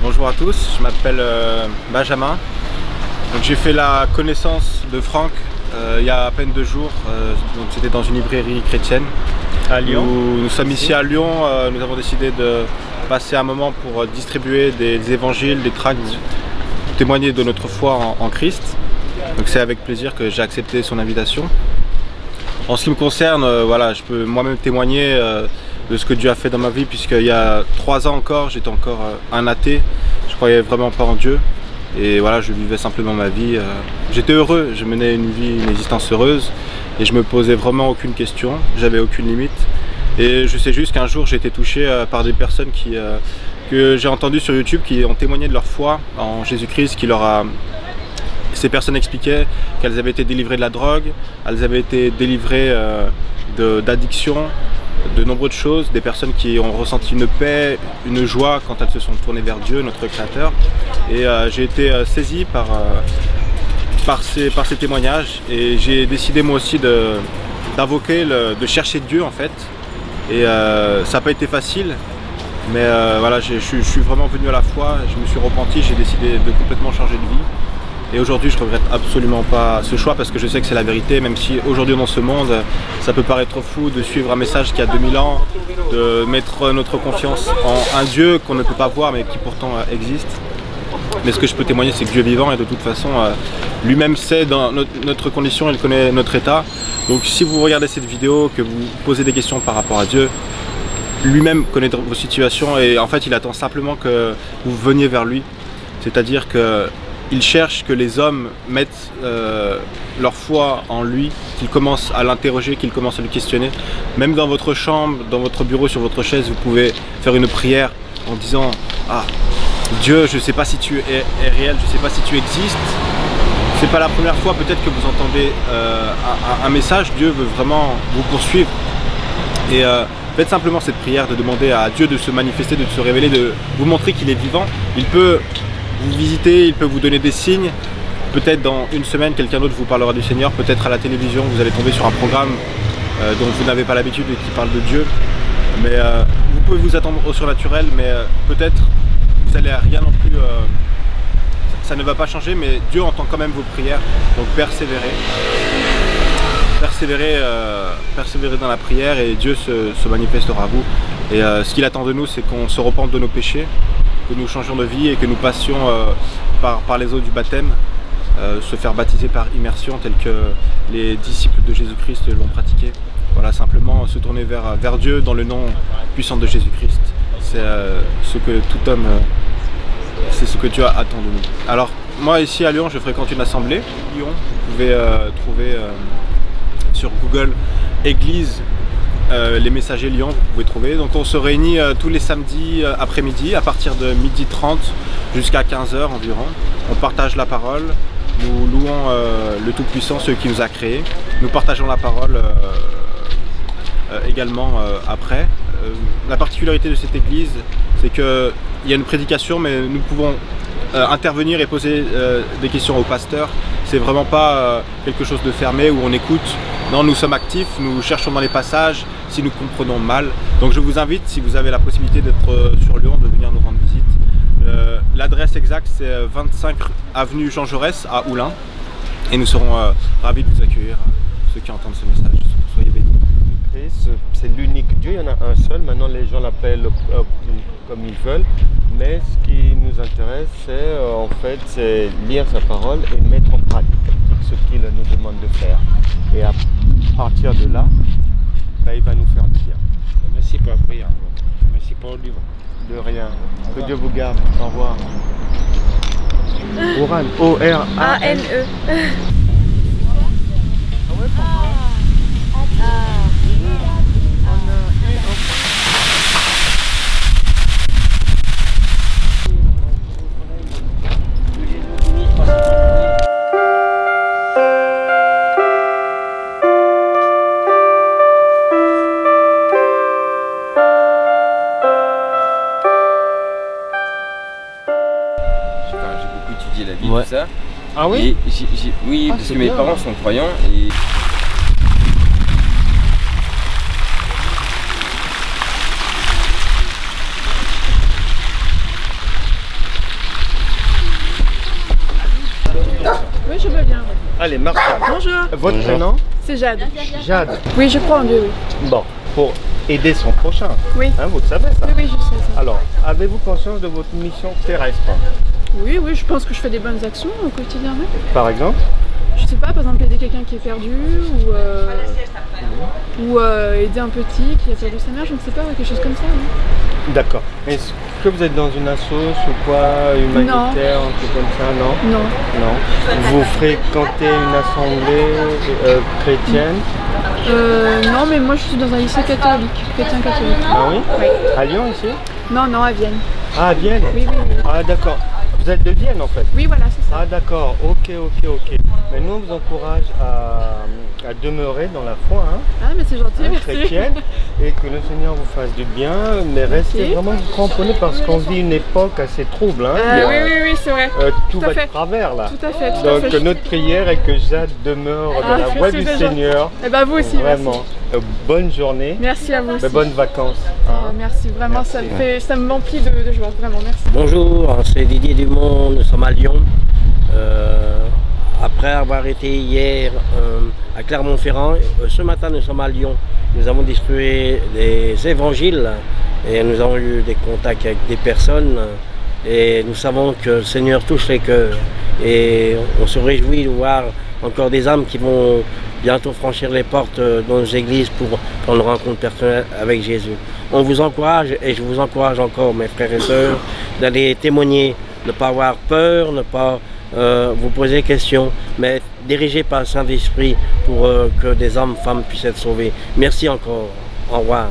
Bonjour à tous, je m'appelle Benjamin. J'ai fait la connaissance de Franck il y a à peine 2 jours. C'était dans une librairie chrétienne à Lyon. Nous sommes ici à Lyon. Nous avons décidé de passer un moment pour distribuer des évangiles, des tracts, témoigner de notre foi en Christ. Donc c'est avec plaisir que j'ai accepté son invitation. En ce qui me concerne, voilà, je peux moi-même témoigner de ce que Dieu a fait dans ma vie, puisqu'il y a 3 ans encore, j'étais encore un athée, je croyais vraiment pas en Dieu. Et voilà, je vivais simplement ma vie. J'étais heureux, je menais une existence heureuse et je me posais vraiment aucune question, j'avais aucune limite. Et je sais juste qu'un jour j'ai été touché par des personnes que j'ai entendues sur YouTube qui ont témoigné de leur foi en Jésus-Christ, Ces personnes expliquaient qu'elles avaient été délivrées de la drogue, elles avaient été délivrées d'addiction, de nombreuses choses, des personnes qui ont ressenti une paix, une joie quand elles se sont tournées vers Dieu, notre Créateur. Et j'ai été saisi par ces témoignages et j'ai décidé moi aussi d'invoquer, de chercher Dieu en fait. Et ça n'a pas été facile, mais voilà, je suis vraiment venu à la foi, je me suis repenti, j'ai décidé de complètement changer de vie. Et aujourd'hui, je ne regrette absolument pas ce choix parce que je sais que c'est la vérité, même si aujourd'hui dans ce monde, ça peut paraître fou de suivre un message qui a 2000 ans, de mettre notre confiance en un Dieu qu'on ne peut pas voir mais qui pourtant existe. Mais ce que je peux témoigner, c'est que Dieu est vivant et de toute façon, lui-même sait dans notre condition, il connaît notre état. Donc si vous regardez cette vidéo, que vous posez des questions par rapport à Dieu, lui-même connaît vos situations et en fait, il attend simplement que vous veniez vers lui. C'est-à-dire que il cherche que les hommes mettent leur foi en lui, qu'ils commencent à l'interroger, qu'ils commencent à le questionner. Même dans votre chambre, dans votre bureau, sur votre chaise, vous pouvez faire une prière en disant « Ah, Dieu, je ne sais pas si tu es réel, je ne sais pas si tu existes. » C'est pas la première fois peut-être que vous entendez un message. Dieu veut vraiment vous poursuivre. Et faites simplement cette prière de demander à Dieu de se manifester, de se révéler, de vous montrer qu'il est vivant. Il peut vous visiter, il peut vous donner des signes. Peut-être dans une semaine, quelqu'un d'autre vous parlera du Seigneur. Peut-être à la télévision, vous allez tomber sur un programme dont vous n'avez pas l'habitude et qui parle de Dieu. Mais vous pouvez vous attendre au surnaturel, mais peut-être vous n'allez à rien non plus. Ça ne va pas changer, mais Dieu entend quand même vos prières. Donc persévérez. Persévérez dans la prière et Dieu se manifestera à vous. Et ce qu'il attend de nous, c'est qu'on se repente de nos péchés, que nous changions de vie et que nous passions par les eaux du baptême, se faire baptiser par immersion tel que les disciples de Jésus-Christ l'ont pratiqué. Voilà, simplement se tourner vers Dieu dans le nom puissant de Jésus-Christ. C'est ce que tout homme, c'est ce que Dieu attend de nous. Alors moi ici à Lyon, je fréquente une assemblée. Lyon, vous pouvez trouver sur Google Église les messagers Lyon, vous pouvez trouver. Donc on se réunit tous les samedis après-midi à partir de 12h30 jusqu'à 15h environ. On partage la parole, nous louons le Tout-Puissant, celui qui nous a créés. Nous partageons la parole également après. La particularité de cette église, c'est qu'il y a une prédication, mais nous pouvons intervenir et poser des questions au pasteur. C'est vraiment pas quelque chose de fermé où on écoute. Non, nous sommes actifs, nous cherchons dans les passages si nous comprenons mal. Donc je vous invite, si vous avez la possibilité d'être sur Lyon, de venir nous rendre visite. L'adresse exacte, c'est 25 avenue Jean Jaurès à Oulin. Et nous serons ravis de vous accueillir, ceux qui entendent ce message. Soyez bénis. C'est l'unique Dieu, il y en a un seul. Maintenant, les gens l'appellent comme ils veulent. Mais ce qui nous intéresse, c'est en fait, c'est lire sa parole et mettre en pratique ce qu'il nous demande de faire. Et à partir de là, ben, il va nous faire dire. Merci pour la prière. Merci pour le livre. De rien. Que Dieu vous garde. Au revoir. Oran. O-R-A-N-E. J'ai la Bible, Ouais. tout ça. Ah oui? Et oui, parce que mes parents sont croyants et Oui, je veux bien. Allez, Marshall. Bonjour. Votre prénom? C'est Jade. Jade. Oui, je crois en Dieu, oui. Bon, pour aider son prochain. Oui. Hein, vous le savez ça? Oui, oui, je sais ça. Alors, avez-vous conscience de votre mission terrestre? Oui, oui, je pense que je fais des bonnes actions au quotidien. Oui. Par exemple? Je sais pas, par exemple aider quelqu'un qui est perdu ou aider un petit qui a perdu sa mère, je ne sais pas, ouais, quelque chose comme ça. Oui. D'accord. Est-ce que vous êtes dans une assoce ou quoi, humanitaire, un truc comme ça? Non. Non. Non. Vous fréquentez une assemblée chrétienne? Non, mais moi je suis dans un lycée catholique, chrétien catholique. Ah oui? Oui. À Lyon ici? Non, non, à Vienne. Ah, à Vienne? Oui, oui, oui. Ah d'accord. Vous êtes de Vienne en fait? Oui, voilà, c'est ça. Ah d'accord, ok. Mais nous on vous encourage à demeurer dans la foi Ah, mais c'est gentil, merci. chrétienne et que le Seigneur vous fasse du bien, mais restez vraiment cramponnés parce qu'on vit une époque assez trouble. Oui, c'est vrai. Tout Tout à va de fait. travers là. Tout à fait, tout à Donc fait. notre prière est que Jade demeure dans la voie merci, du c'est Seigneur. Et ben vous aussi, Vraiment. Bonne journée, merci à vous aussi. bonnes vacances. Merci, vraiment, ça me remplit de joie, vraiment, merci. Bonjour, c'est Didier Dumont, nous sommes à Lyon. Après avoir été hier à Clermont-Ferrand, ce matin nous sommes à Lyon. Nous avons distribué des évangiles et nous avons eu des contacts avec des personnes et nous savons que le Seigneur touche les cœurs et on se réjouit de voir encore des âmes qui vont bientôt franchir les portes de nos églises pour prendre rencontre personnelle avec Jésus. On vous encourage et je vous encourage encore, mes frères et sœurs, d'aller témoigner, ne pas avoir peur, ne pas vous poser des questions, mais dirigé par le Saint-Esprit pour que des hommes, femmes puissent être sauvés. Merci encore. Au revoir.